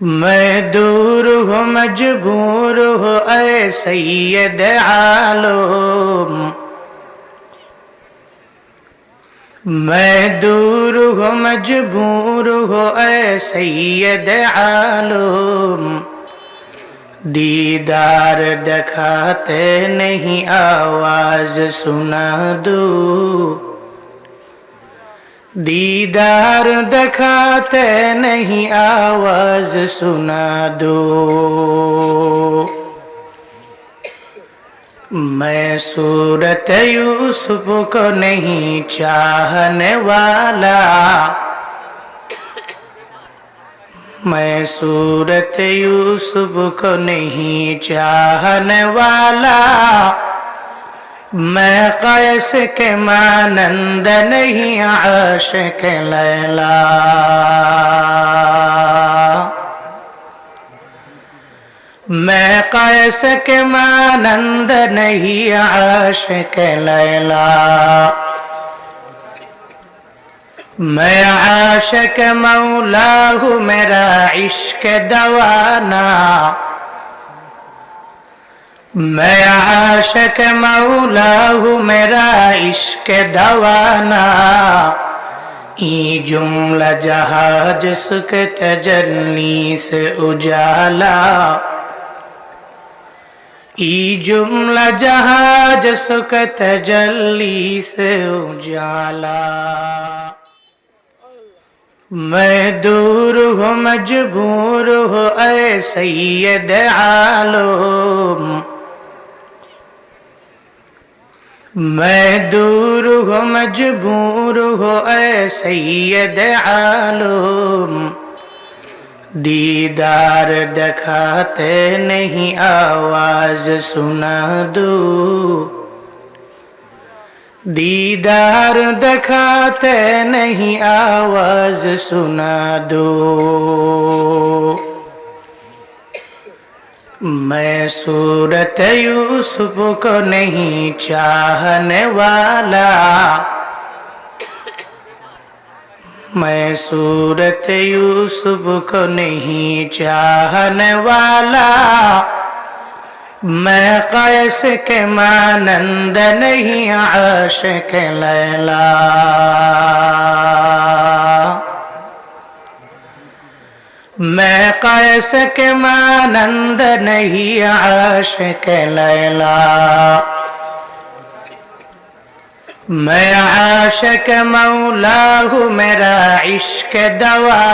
میں دور ہوں مجبور ہوں اے سید عالم، میں دور ہوں مجبور ہوں اے سید عالم، دیدار دکھاتے نہیں آواز سنا دو، دیدار دکھاتے نہیں آواز سنا دو، میں صورت یوسف کو نہیں چاہنے والا، میں صورت یوسف کو نہیں چاہنے والا، میں قیس کے مانند نہیں عاشق لیلا، میں قیس کے مانند نہیں عاشق لیلا، میں عاشق مولا ہوں میرا عشق دوانا، میں عاشق مولا ہوں میرا عشق دوانا، یہ جملہ جہاں جس کے تجلی سے اجالا، یہ جملہ جہاں جس کے تجلی سے اجالا، میں دور ہوں مجبور ہوں اے سید عالم، میں دور ہوں مجبور ہوں اے سید عالم، دیدار دکھاتے نہیں آواز سنا دو، دیدار دکھاتے نہیں آواز سنا دو، میں صورت یوسف کو نہیں چاہنے والا، میں صورت یوسف کو نہیں چاہنے والا، میں قیس کے مانند نہیں عاشق لیلا، میں قیس کے مانند نہیں عاشق لیلا، میں عاشق مولا ہوں میرا عشق دوا